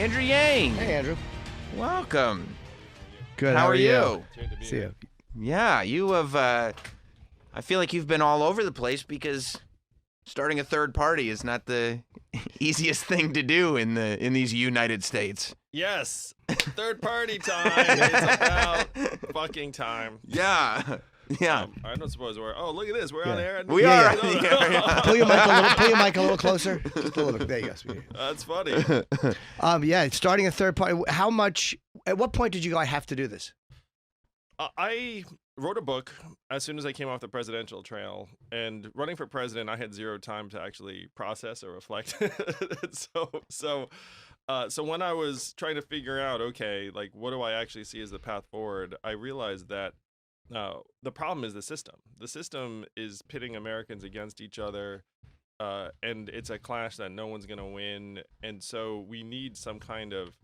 Andrew Yang. Hey, Andrew. Welcome. Good. How are you? See you. Yeah, you have. I feel like you've been all over the place because starting a third party is not the easiest thing to do in these United States. Yes, third party time. It's about fucking time. Yeah. Yeah. I don't suppose we're. Oh, look at this. We're on air. We are. Pull your mic a little closer. Just a little bit. There you go. That's funny. Yeah, starting a third party. How much? At what point did you go? I have to do this. I wrote a book as soon as I came off the presidential trail, and running for president, I had zero time to actually process or reflect. So when I was trying to figure out, okay, like what do I actually see as the path forward, I realized that the problem is the system. The system is pitting Americans against each other, and it's a clash that no one's going to win. And so we need some kind of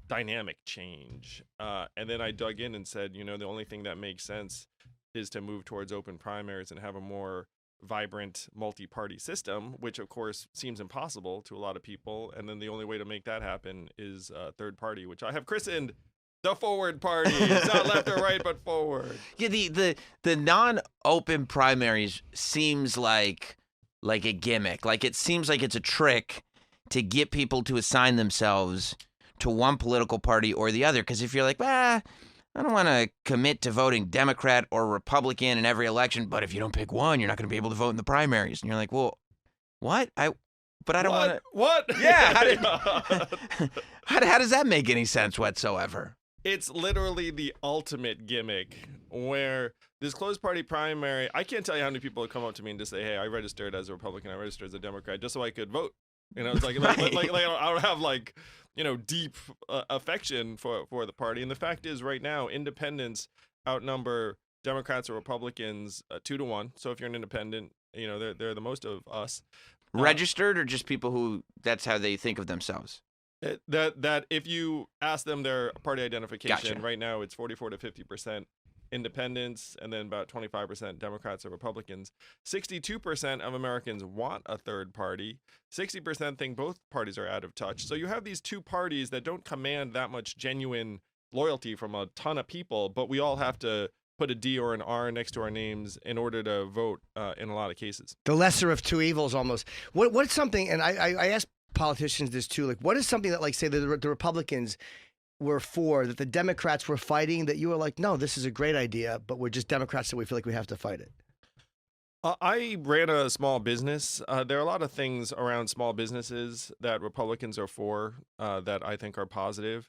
dynamic change. And then I dug in and said, the only thing that makes sense is to move towards open primaries and have a more vibrant multi-party system, which of course seems impossible to a lot of people. And then the only way to make that happen is third party, which I have christened the forward party. It's not left or right, but forward. Yeah, the non-open primaries seems like a gimmick. Like it seems like it's a trick to get people to assign themselves to one political party or the other. Because if you're like, I don't want to commit to voting Democrat or Republican in every election, but if you don't pick one, you're not going to be able to vote in the primaries. And you're like, well, what? But I don't want to. What? Yeah. How does that make any sense whatsoever? It's literally the ultimate gimmick where this closed party primary, I can't tell you how many people have come up to me and just say, hey, I registered as a Republican, I registered as a Democrat just so I could vote. It's like, right. like I don't have deep affection for the party. And the fact is right now, independents outnumber Democrats or Republicans 2-1. So if you're an independent, they're the most of us. Registered or just people who that's how they think of themselves? That if you ask them their party identification, Gotcha. Right now it's 44 to 50% independents and then about 25% Democrats or Republicans. 62% of Americans want a third party. 60% think both parties are out of touch. So you have these two parties that don't command that much genuine loyalty from a ton of people, but we all have to put a D or an R next to our names in order to vote in a lot of cases. The lesser of two evils, almost. What's something? And I ask politicians this too. Like, what is something that, like, say, the Republicans were for, that the Democrats were fighting, that you were like, no, this is a great idea, but we're just Democrats, so we feel like we have to fight it? I ran a small business. There are a lot of things around small businesses that Republicans are for that I think are positive.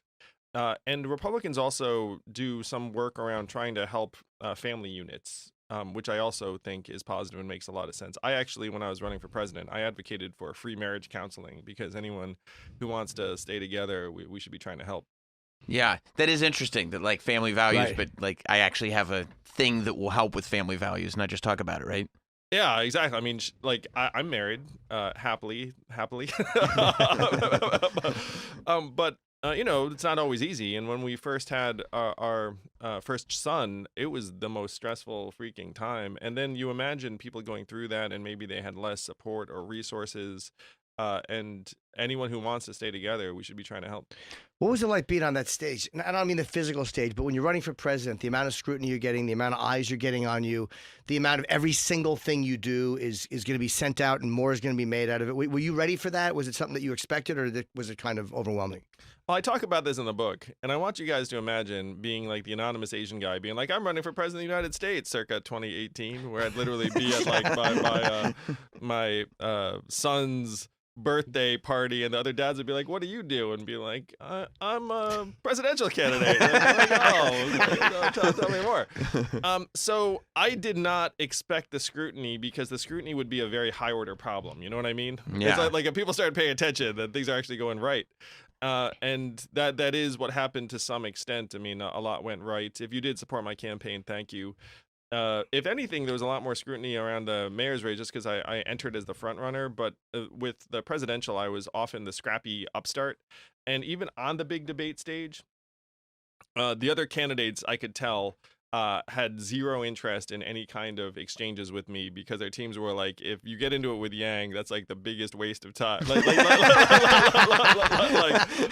And Republicans also do some work around trying to help family units, which I also think is positive and makes a lot of sense. I actually, when I was running for president, I advocated for free marriage counseling because anyone who wants to stay together, we should be trying to help. Yeah, that is interesting, that like family values, Right. but like I actually have a thing that will help with family values, not just talk about it, right? Yeah, exactly. I mean, I'm married, happily. But it's not always easy. And when we first had our first son, it was the most stressful freaking time. And then you imagine people going through that, and maybe they had less support or resources. And anyone who wants to stay together, we should be trying to help. What was it like being on that stage? And I don't mean the physical stage, but when you're running for president, the amount of scrutiny you're getting, the amount of eyes you're getting on you, the amount of every single thing you do is going to be sent out and more is going to be made out of it. Were you ready for that? Was it something that you expected, or was it kind of overwhelming? Well, I talk about this in the book, and I want you guys to imagine being like the anonymous Asian guy, being like, I'm running for president of the United States circa 2018, where I'd literally be at like my son's birthday party, and the other dads would be like, what do you do? And be like, I'm a presidential candidate. And I'd be like, tell me more. So I did not expect the scrutiny, because the scrutiny would be a very high order problem. You know what I mean? Yeah. It's like if people started paying attention, that things are actually going right. And that is what happened to some extent. I mean, a lot went right. If you did support my campaign, thank you. If anything, there was a lot more scrutiny around the mayor's race just because I entered as the front runner. But with the presidential, I was often the scrappy upstart. And even on the big debate stage, the other candidates, I could tell, had zero interest in any kind of exchanges with me because their teams were like, if you get into it with Yang, that's like the biggest waste of time. Like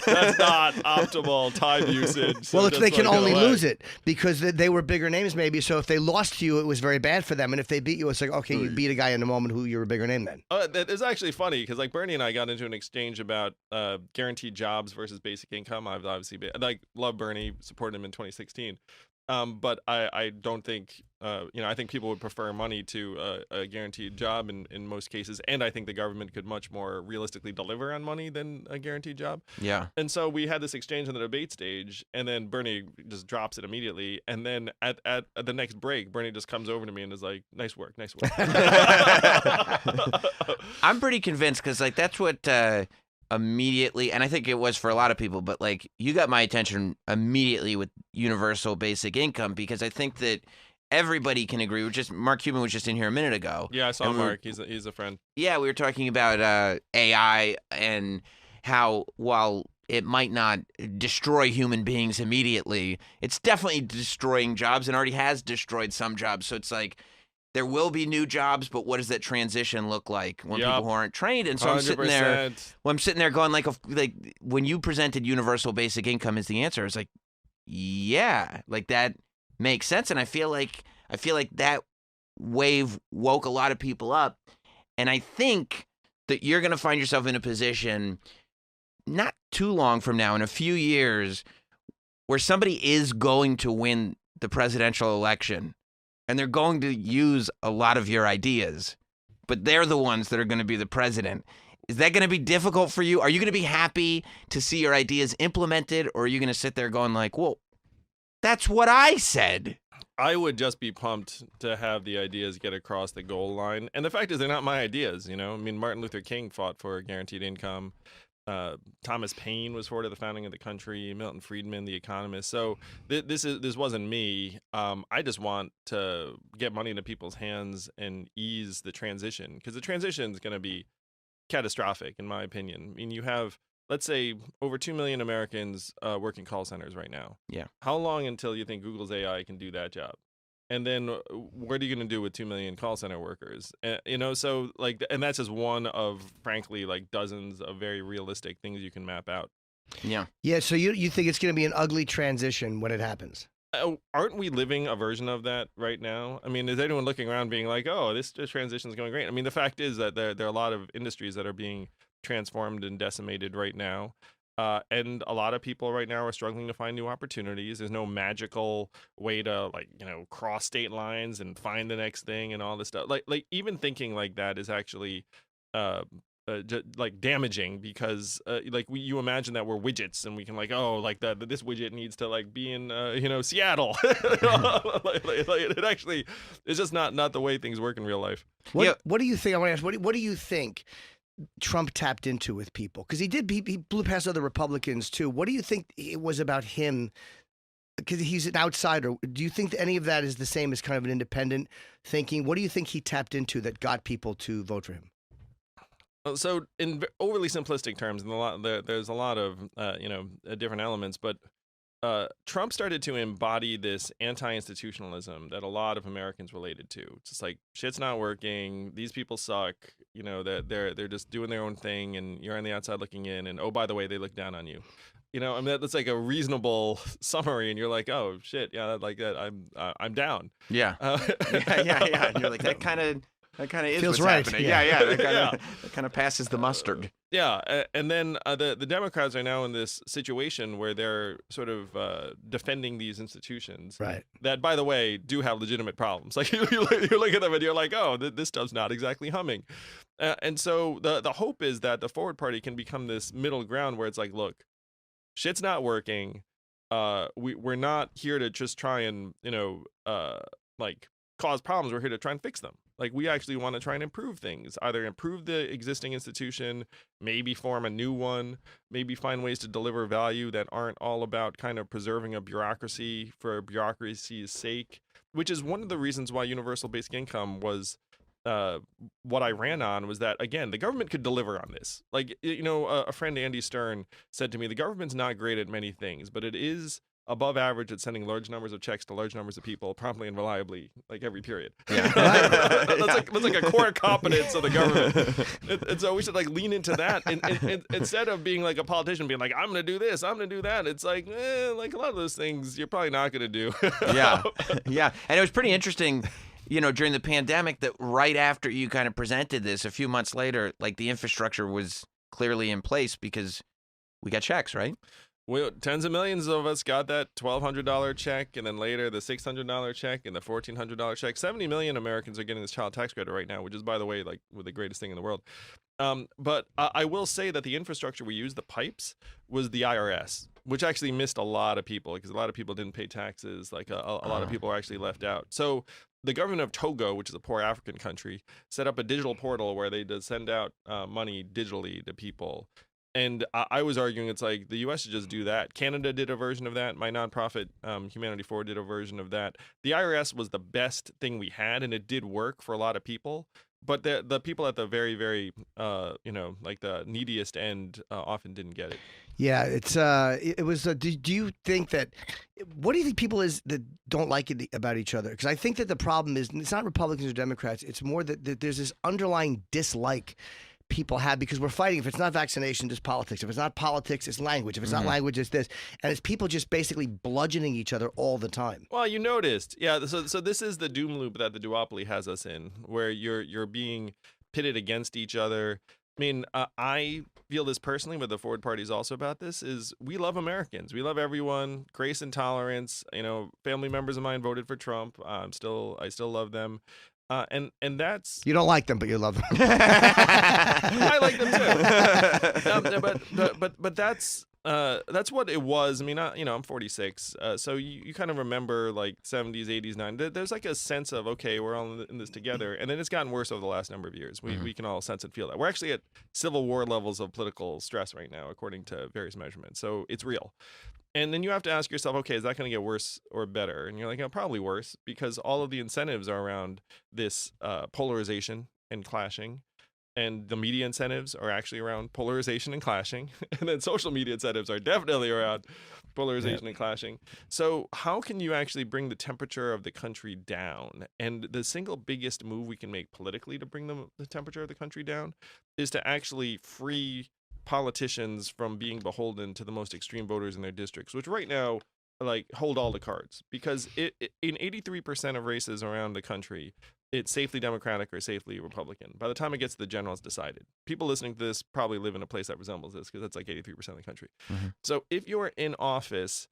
that's not optimal time usage. So Well, they can only away. lose it because they were bigger names, maybe. So if they lost to you, it was very bad for them. And if they beat you, it's like, okay, you beat a guy in the moment who you're a bigger name then. It's actually funny because like Bernie and I got into an exchange about guaranteed jobs versus basic income. I've obviously love Bernie, supported him in 2016. But I don't think, I think people would prefer money to a guaranteed job in most cases. And I think the government could much more realistically deliver on money than a guaranteed job. Yeah. And so we had this exchange on the debate stage, and then Bernie just drops it immediately. And then at the next break, Bernie just comes over to me and is like, nice work. I'm pretty convinced because like that's what immediately, and I think it was for a lot of people, but like you got my attention immediately with universal basic income because I think that everybody can agree. Mark Cuban was just in here a minute ago. Yeah, I saw Mark. He's a friend. Yeah, we were talking about AI and how while it might not destroy human beings immediately, it's definitely destroying jobs and already has destroyed some jobs. So it's like there will be new jobs, but what does that transition look like when people who aren't trained? And so I'm sitting there. Well, I'm sitting there going like when you presented universal basic income as the answer, it's like, yeah, like that makes sense. And I feel like that wave woke a lot of people up. And I think that you're going to find yourself in a position not too long from now, in a few years, where somebody is going to win the presidential election. And they're going to use a lot of your ideas, but they're the ones that are going to be the president. Is that going to be difficult for you? Are you going to be happy to see your ideas implemented, or are you going to sit there going like, well, that's what I said? I would just be pumped to have the ideas get across the goal line. And the fact is, they're not my ideas, I mean, Martin Luther King fought for guaranteed income. Thomas Paine was for it at the founding of the country. Milton Friedman, the economist. So this wasn't me. I just want to get money into people's hands and ease the transition, because the transition is going to be catastrophic, in my opinion. I mean, you have, let's say, over 2 million Americans working call centers right now. Yeah. How long until you think Google's AI can do that job? And then what are you going to do with 2 million call center workers? So like, and that's just one of, frankly, like dozens of very realistic things you can map out. Yeah. Yeah. So you think it's going to be an ugly transition when it happens? Aren't we living a version of that right now? I mean, is anyone looking around being like, oh, this transition is going great? I mean, the fact is that there are a lot of industries that are being transformed and decimated right now. And a lot of people right now are struggling to find new opportunities. There's no magical way to cross state lines and find the next thing and all this stuff. Like even thinking like that is actually damaging, because you imagine that we're widgets and we can this widget needs to be in Seattle. It actually is just not the way things work in real life. What do you think? I want to ask. What do you think Trump tapped into with people? Because he blew past other Republicans too. What do you think it was about him? Because he's an outsider. Do you think that any of that is the same as kind of an independent thinking? What do you think he tapped into that got people to vote for him? So in overly simplistic terms, and there's a lot of different elements, but Trump started to embody this anti-institutionalism that a lot of Americans related to. It's just like, shit's not working. These people suck. That they're just doing their own thing, and you're on the outside looking in. And oh, by the way, they look down on you. I mean, that's like a reasonable summary, and you're like, oh shit, yeah, like that. I'm down. Yeah. Yeah. And you're like, that kind of is feels what's right. happening. Yeah. That kind of passes the mustard. Yeah, and then the Democrats are now in this situation where they're sort of defending these institutions, right? That, by the way, do have legitimate problems. Like you look at them and you're like, oh, this stuff's not exactly humming. And so the hope is that the Forward Party can become this middle ground where it's like, look, shit's not working. We're not here to just try and cause problems. We're here to try and fix them. Like, we actually want to try and improve things, either improve the existing institution, maybe form a new one, maybe find ways to deliver value that aren't all about kind of preserving a bureaucracy for bureaucracy's sake, which is one of the reasons why universal basic income was what I ran on, was that, again, the government could deliver on this. Like, a friend, Andy Stern, said to me, the government's not great at many things, but it is above average at sending large numbers of checks to large numbers of people promptly and reliably, like every period. Yeah. That's like a core competence of the government. And so we should like lean into that, and instead of being like a politician being like, I'm going to do this, I'm going to do that. It's like a lot of those things you're probably not going to do. Yeah. Yeah. And it was pretty interesting, during the pandemic, that right after you kind of presented this, a few months later, like the infrastructure was clearly in place because we got checks, right? Well, tens of millions of us got that $1,200 check, and then later the $600 check and the $1,400 check. 70 million Americans are getting this child tax credit right now, which is, by the way, like the greatest thing in the world. But I will say that the infrastructure we used, the pipes, was the IRS, which actually missed a lot of people because a lot of people didn't pay taxes. Like a lot of people were actually left out. So the government of Togo, which is a poor African country, set up a digital portal where they did send out money digitally to people. And I was arguing it's like the U.S. should just do that. Canada did a version of that. My nonprofit, Humanity Forward, did a version of that. The IRS was the best thing we had, and it did work for a lot of people. But the people at the very, very, like the neediest end often didn't get it. Yeah, it was. Do you think that? What do you think people that don't like it about each other? Because I think that the problem is it's not Republicans or Democrats. It's more that there's this underlying dislike people have because we're fighting. If it's not vaccination, it's politics. If it's not politics, it's language. If it's not language, it's this. And it's people just basically bludgeoning each other all the time. Well, you noticed. Yeah, so this is the doom loop that the duopoly has us in, where you're being pitted against each other. I mean, I feel this personally, but the Forward Party is also about this, is we love Americans. We love everyone. Grace and tolerance. Family members of mine voted for Trump. I still love them. And that's, you don't like them, but you love them. I like them too. But that's what it was. I mean, I'm 46, so you kind of remember like 70s, 80s, 90s. There's like a sense of, okay, we're all in this together, and then it's gotten worse over the last number of years. We can all sense and feel that. We're actually at Civil War levels of political stress right now, according to various measurements. So it's real. And then you have to ask yourself, okay, is that going to get worse or better? And you're like, probably worse, because all of the incentives are around this polarization and clashing. And the media incentives are actually around polarization and clashing. And then social media incentives are definitely around polarization and clashing. So how can you actually bring the temperature of the country down? And the single biggest move we can make politically to bring the temperature of the country down is to actually free politicians from being beholden to the most extreme voters in their districts, which right now like hold all the cards, because in 83% of races around the country, it's safely Democratic or safely Republican. By the time it gets to the general, it's decided. People listening to this probably live in a place that resembles this, because that's like 83% of the country. So if you're in office,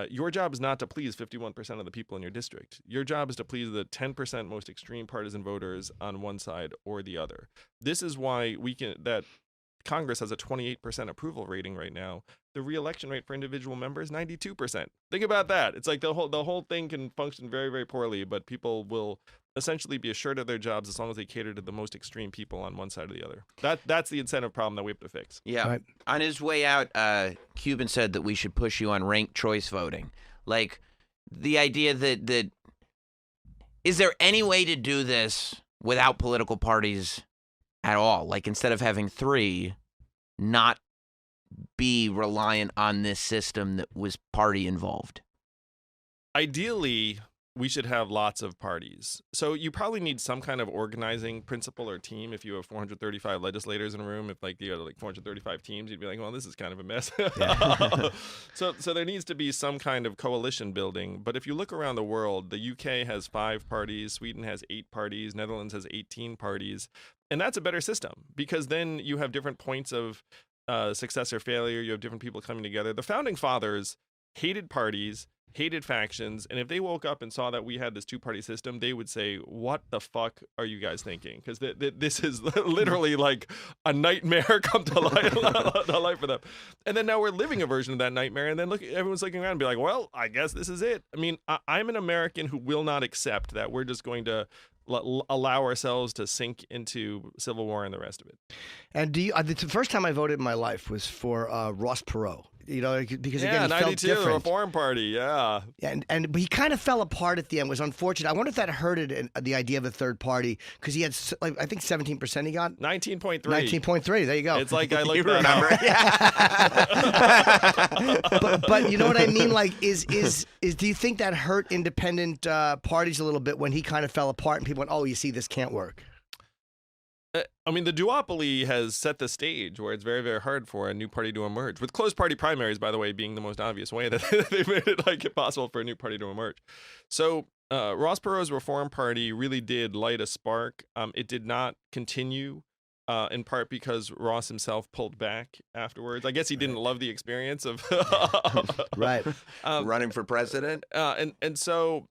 your job is not to please 51% of the people in your district. Your job is to please the 10% most extreme partisan voters on one side or the other. This is why that Congress has a 28% approval rating right now. The re-election rate for individual members, 92%. Think about that. It's like the whole thing can function very, very poorly, but people will essentially be assured of their jobs as long as they cater to the most extreme people on one side or the other. That's the incentive problem that we have to fix. Yeah. Right. On his way out, Cuban said that we should push you on ranked choice voting. Like the idea that is there any way to do this without political parties at all? Like instead of having three, not be reliant on this system that was party involved? Ideally, we should have lots of parties. So you probably need some kind of organizing principle or team. If you have 435 legislators in a room, if like you had like 435 teams, you'd be like, well, this is kind of a mess. Yeah. So there needs to be some kind of coalition building. But if you look around the world, the UK has 5 parties, Sweden has 8 parties, Netherlands has 18 parties. And that's a better system, because then you have different points of success or failure. You have different people coming together. The founding fathers hated parties, hated factions, and if they woke up and saw that we had this 2-party system, they would say, what the fuck are you guys thinking? Because this is literally like a nightmare come to life for them. And then now we're living a version of that nightmare, and then everyone's looking around and be like, well, I guess this is it. I mean, I'm an American who will not accept that we're just going to allow ourselves to sink into civil war and the rest of it. And the first time I voted in my life was for Ross Perot. because Yeah, again, he felt 92, the different. Reform Party, yeah. But he kind of fell apart at the end. It was unfortunate. I wonder if that hurted the idea of a third party because he had, I think 17% he got. 19.3. 19.3. There you go. It's like I looked You that remember? up. but you know what I mean? Like, do you think that hurt independent parties a little bit when he kind of fell apart and people went, oh, you see, this can't work? I mean, the duopoly has set the stage where it's very, very hard for a new party to emerge. With closed party primaries, by the way, being the most obvious way that they made it like impossible for a new party to emerge. So Ross Perot's Reform Party really did light a spark. It did not continue, in part because Ross himself pulled back afterwards. I guess he didn't love the experience of Right. Running for president. And so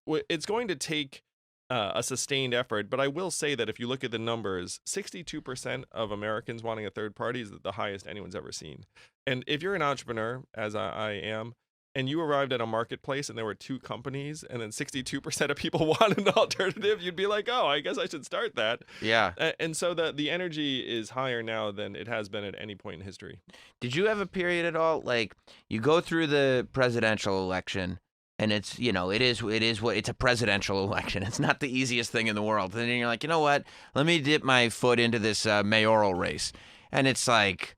it's going to take a sustained effort. But I will say that if you look at the numbers, 62% of Americans wanting a third party is the highest anyone's ever seen. And if you're an entrepreneur, as I am, and you arrived at a marketplace and there were two companies and then 62% of people want an alternative, you'd be like, oh, I guess I should start that. Yeah. And so the energy is higher now than it has been at any point in history. Did you have a period at all, like, you go through the presidential election, and it's, it's a presidential election. It's not the easiest thing in the world. And then you're like, you know what? Let me dip my foot into this mayoral race. And it's like,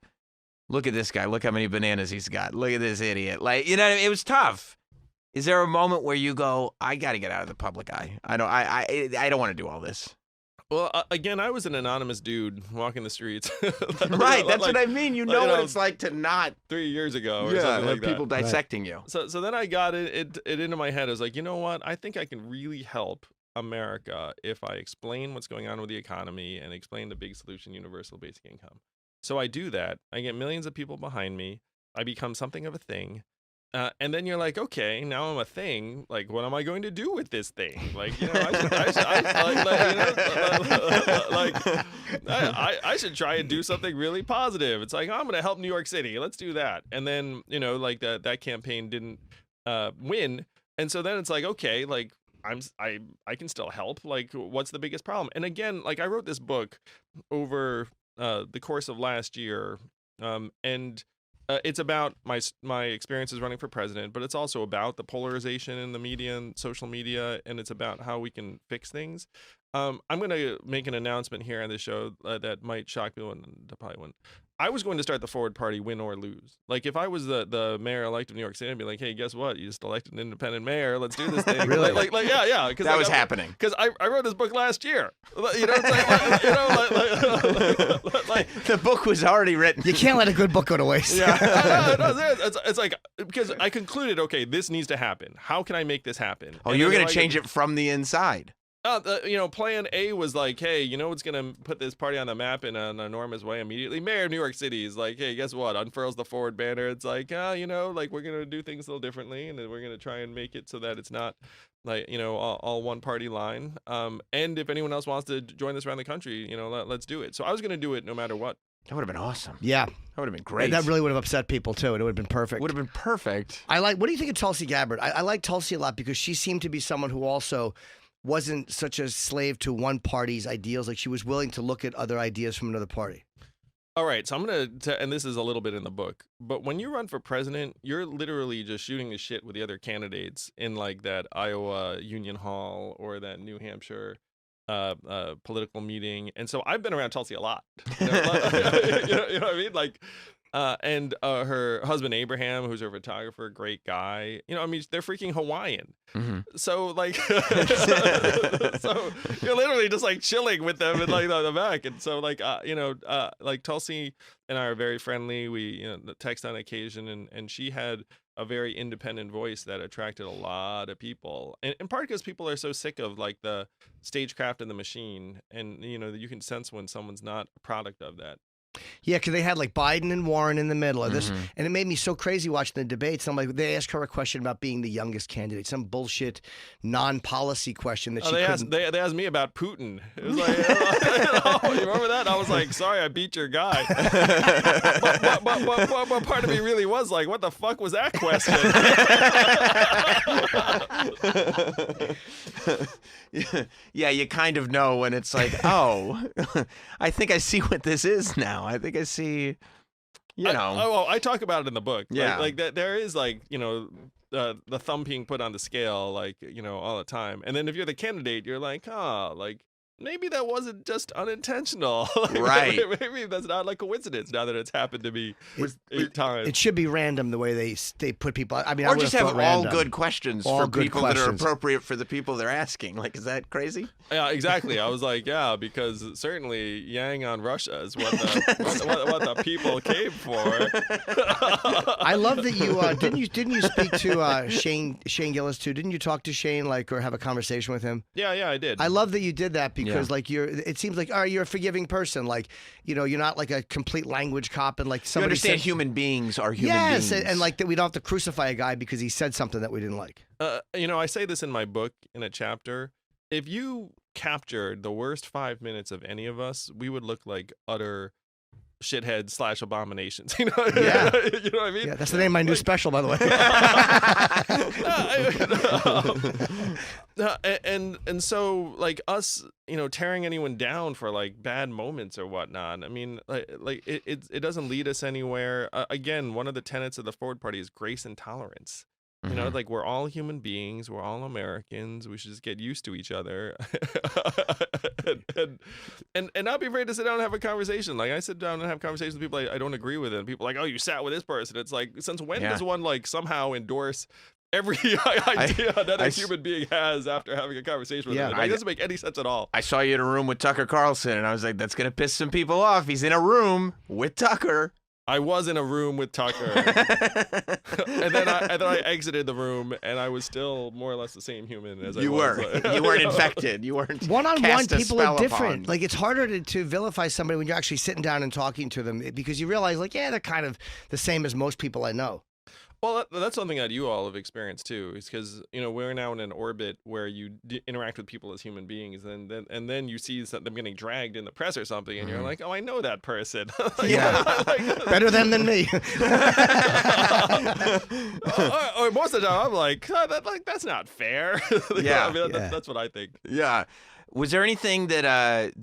look at this guy. Look how many bananas he's got. Look at this idiot. Like, it was tough. Is there a moment where you go, I got to get out of the public eye? I don't want to do all this. Well, again, I was an anonymous dude walking the streets. Right, that's what I mean. You know what it's like to not 3 years ago or yeah, something have like people that. dissecting you. So then I got it into my head. I was like, you know what? I think I can really help America if I explain what's going on with the economy and explain the big solution, universal basic income. So I do that. I get millions of people behind me. I become something of a thing. And then you're like, okay, now I'm a thing. Like, what am I going to do with this thing? Like, I should try and do something really positive. It's like, I'm going to help New York City. Let's do that. And then, that campaign didn't win. And so then it's like, okay, like, I can still help. Like, what's the biggest problem? And again, like, I wrote this book over the course of last year, and it's about my experiences running for president, but it's also about the polarization in the media and social media, and it's about how we can fix things. I'm going to make an announcement here on this show that might shock people, and probably wouldn't. I was going to start the Forward Party, win or lose. Like, if I was the mayor-elect of New York City, I'd be like, hey, guess what? You just elected an independent mayor. Let's do this thing. Really? Yeah. That was happening. Because I wrote this book last year. It's like, The book was already written. You can't let a good book go to waste. Yeah. It's like, because I concluded, okay, this needs to happen. How can I make this happen? Oh, you were going to change it from the inside. Plan A was like, hey, what's going to put this party on the map in an enormous way immediately? Mayor of New York City is like, hey, guess what? Unfurls the forward banner. It's like, we're going to do things a little differently, and then we're going to try and make it so that it's not like, all one party line. And if anyone else wants to join us around the country, let's do it. So I was going to do it no matter what. That would have been awesome. Yeah. That would have been great. That really would have upset people, too, and it would have been perfect. Would have been perfect. What do you think of Tulsi Gabbard? I like Tulsi a lot because she seemed to be someone who also wasn't such a slave to one party's ideals. Like, she was willing to look at other ideas from another party. All right, so I'm going to, and this is a little bit in the book, but when you run for president, you're literally just shooting the shit with the other candidates in like that Iowa Union Hall or that New Hampshire political meeting. And so I've been around Tulsi a lot. You know what I mean? Like, and her husband Abraham, who's her photographer, great guy. They're freaking Hawaiian. Mm-hmm. So like, so you're literally just like chilling with them and like on the back. And so like, like Tulsi and I are very friendly. We text on occasion, and she had a very independent voice that attracted a lot of people, and in part because people are so sick of like the stagecraft and the machine, and you can sense when someone's not a product of that. Yeah, because they had like Biden and Warren in the middle of this, Mm-hmm. and it made me so crazy watching the debates. I'm like, they asked her a question about being the youngest candidate, some bullshit non-policy question that she couldn't. They asked me about Putin. It was like, you remember that? I was like, sorry, I beat your guy. but part of me really was like, what the fuck was that question? Yeah, you kind of know when it's like, oh, I think I see what this is now. I think I see you know. Well, I talk about it in the book. Yeah. Like that. There is like, the thumb being put on the scale, like, all the time. And then if you're the candidate, you're like, like maybe that wasn't just unintentional. Like, Right. Maybe that's not like coincidence now that it's happened to me 8 times. It should be random the way they put people. I mean, I Or would just have have thought all random. good questions All for good people that are questions. appropriate for the people they're asking. Like, is that crazy? Yeah, exactly. I was like, yeah, because certainly Yang on Russia is what what the people came for. I love that you didn't you speak to Shane Gillis too? Didn't you talk to Shane or have a conversation with him? Yeah, I did. I love that you did that because it seems like you're a forgiving person. Like, you're not like a complete language cop and like You somebody understand said, human beings are human yes, beings. and like that we don't have to crucify a guy because he said something that we didn't like. I say this in my book in a chapter. If you captured the worst 5 minutes of any of us, we would look like utter shitheads / abominations. Yeah. You know what I mean? Yeah, that's the name of my new special, by the way. And so like us, tearing anyone down for like bad moments or whatnot. I mean, like it doesn't lead us anywhere. Again, one of the tenets of the Forward Party is grace and tolerance. Like we're all human beings, we're all Americans. We should just get used to each other, and not be afraid to sit down and have a conversation. Like I sit down and have conversations with people I don't agree with, and people are like, oh, you sat with this person. It's like, since when does one like somehow endorse every idea that a human being has after having a conversation with them? It doesn't make any sense at all. I saw you in a room with Tucker Carlson, and I was like, that's gonna piss some people off. He's in a room with Tucker. I was in a room with Tucker, and then I exited the room, and I was still more or less the same human as You I was. were. You weren't infected. You weren't. One-on-one, cast a people are spell different. upon. Like, it's harder to vilify somebody when you're actually sitting down and talking to them because you realize, like, yeah, they're kind of the same as most people I know. Well, that's something that you all have experienced too, is because we're now in an orbit where you interact with people as human beings, and then you see them getting dragged in the press or something, and you're like, oh, I know that person. Yeah, better them than me. or most of the time, I'm like, that's not fair. Yeah. I mean, that's what I think. Yeah. Was there anything that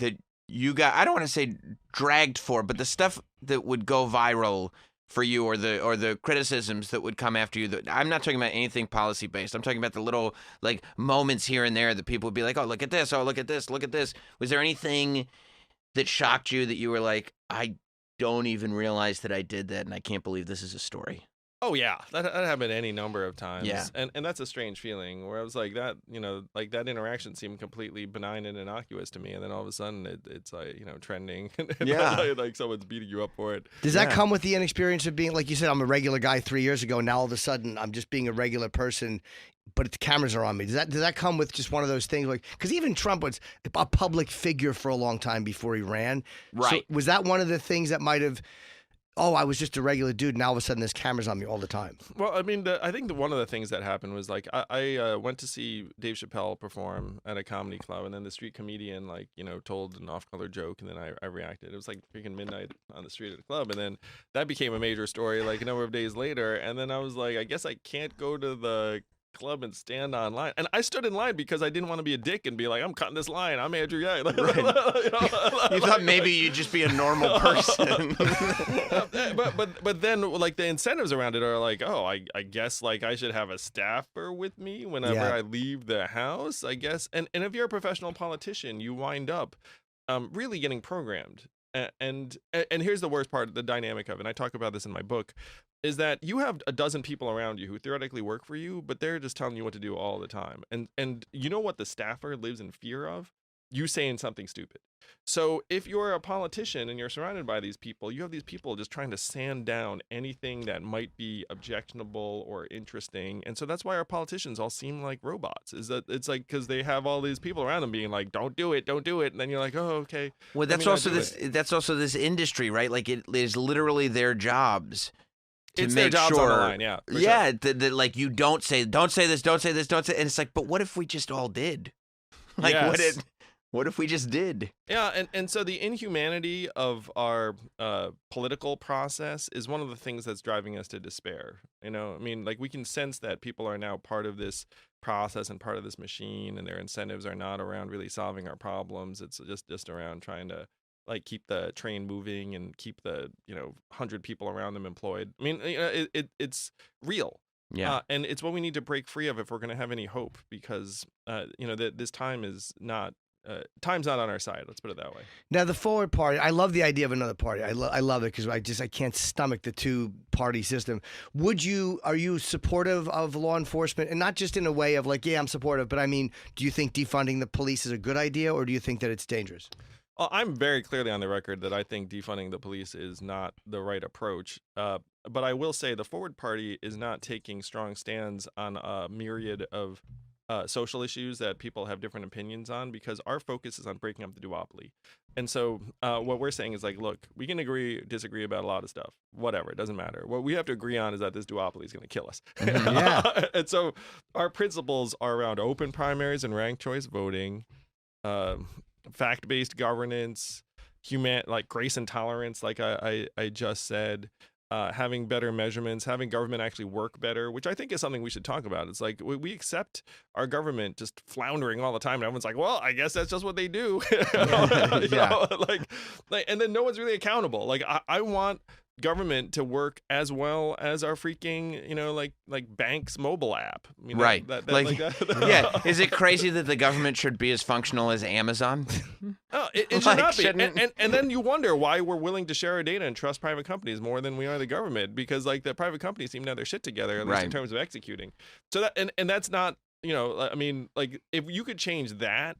you got? I don't want to say dragged for, but the stuff that would go viral for you, or the criticisms that would come after you. I'm not talking about anything policy based. I'm talking about the little like moments here and there that people would be like, oh, look at this. Oh, look at this. Look at this. Was there anything that shocked you that you were like, I don't even realize that I did that, and I can't believe this is a story? Oh yeah, that happened any number of times. Yeah. And that's a strange feeling where I was like that, like that interaction seemed completely benign and innocuous to me, and then all of a sudden it's like, trending. And Yeah. like someone's beating you up for it. Does that come with the inexperience of being, like you said, I'm a regular guy 3 years ago, now all of a sudden I'm just being a regular person, but the cameras are on me? Does that come with just one of those things? Like, because even Trump was a public figure for a long time before he ran. Right. So was that one of the things that might have, oh, I was just a regular dude, and all of a sudden there's cameras on me all the time? Well, I mean, I think one of the things that happened was like I went to see Dave Chappelle perform at a comedy club, and then the street comedian told an off-color joke, and then I reacted. It was like freaking midnight on the street at the club, and then that became a major story like a number of days later, and then I was like, I guess I can't go to the club and stand on line, and I stood in line because I didn't want to be a dick and be like, I'm cutting this line, I'm Andrew Yang. You thought maybe you'd just be a normal person. but then like the incentives around it are like, oh, I guess like I should have a staffer with me whenever I leave the house, I guess. And if you're a professional politician, you wind up really getting programmed. And here's the worst part, the dynamic of it, and I talk about this in my book, is that you have a dozen people around you who theoretically work for you, but they're just telling you what to do all the time. And you know what the staffer lives in fear of? You saying something stupid. So if you're a politician and you're surrounded by these people, you have these people just trying to sand down anything that might be objectionable or interesting. And so that's why our politicians all seem like robots, is that it's like, because they have all these people around them being like, don't do it. And then you're like, oh, okay. Well, that's also this industry, right? Like it is literally their jobs. It's their jobs on the line, yeah. Yeah, sure. Like you don't say this, and it's like, but what if we just all did? Like, yes. What if we just did? Yeah, and so the inhumanity of our political process is one of the things that's driving us to despair. I mean, like we can sense that people are now part of this process and part of this machine, and their incentives are not around really solving our problems. It's just around trying to like keep the train moving and keep the 100 people around them employed. I mean, it's real. Yeah. And it's what we need to break free of if we're going to have any hope, because this time is not. Time's not on our side. Let's put it that way. Now, the forward party, I love the idea of another party. I love it because I can't stomach the two-party system. Are you supportive of law enforcement? And not just in a way of like, yeah, I'm supportive, but I mean, do you think defunding the police is a good idea, or do you think that it's dangerous? Well, I'm very clearly on the record that I think defunding the police is not the right approach. But I will say the forward party is not taking strong stands on a myriad of social issues that people have different opinions on, because our focus is on breaking up the duopoly. And so what we're saying is like, look, we can disagree about a lot of stuff, whatever, it doesn't matter. What we have to agree on is that this duopoly is going to kill us. Yeah. And so our principles are around open primaries and ranked choice voting, fact-based governance, like grace and tolerance, like I just said, having better measurements, having government actually work better, which I think is something we should talk about. It's like we accept our government just floundering all the time, and everyone's like, well, I guess that's just what they do. And then no one's really accountable. Like I want government to work as well as our freaking, like bank's mobile app. Right. Yeah. Is it crazy that the government should be as functional as Amazon? It should not be. And then you wonder why we're willing to share our data and trust private companies more than we are the government, because like the private companies seem to have their shit together, at least in terms of executing. So that and that's not, I mean, like if you could change that,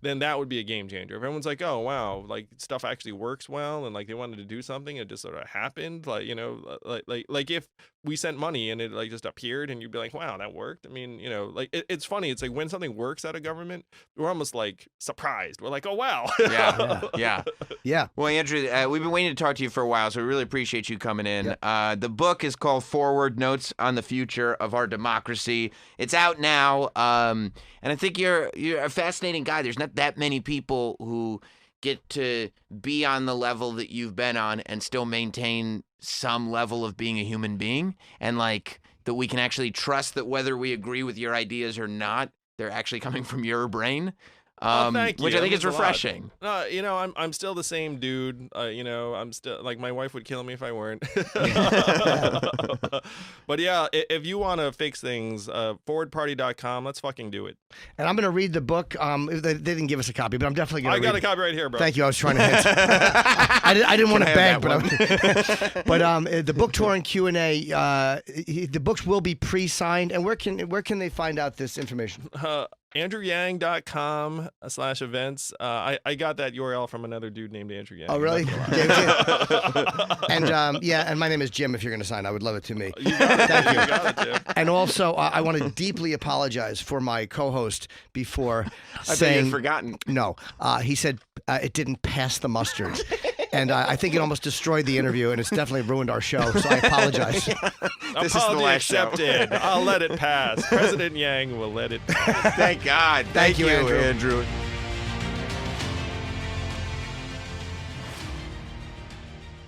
then that would be a game changer. If everyone's like, oh wow, like stuff actually works well, and like they wanted to do something, it just sort of happened. Like like if we sent money and it like just appeared, and you'd be like, wow, that worked. I mean, like it's funny. It's like when something works out of government, we're almost like surprised. We're like, oh wow. Yeah. Well, Andrew, we've been waiting to talk to you for a while, so we really appreciate you coming in. The book is called Forward: Notes on the Future of Our Democracy. It's out now, and I think you're a fascinating guy. There's not that many people who get to be on the level that you've been on and still maintain some level of being a human being, and like that we can actually trust that whether we agree with your ideas or not, they're actually coming from your brain. Thank you. Which I think is refreshing. I'm still the same dude. I'm still like, my wife would kill me if I weren't. But yeah, if you want to fix things, forwardparty.com, let's fucking do it. And I'm going to read the book. They didn't give us a copy, but I'm definitely going to read it. I got a copy right here, bro. Thank you. I was trying to hint. I didn't want to beg, but the book tour and Q&A, the books will be pre-signed. And where can they find out this information? AndrewYang.com/events. I got that URL from another dude named Andrew Yang. Oh, really? And and my name is Jim. If you're going to sign, I would love it to me. You got it. Thank you. You got it, Jim. And also, I want to deeply apologize for my co-host before I saying. bet you'd forgotten. No, he said it didn't pass the mustard. And I think it almost destroyed the interview, and it's definitely ruined our show, so I apologize. This is the last accepted. I'll let it pass. President Yang will let it pass. Thank God. Thank you, Andrew.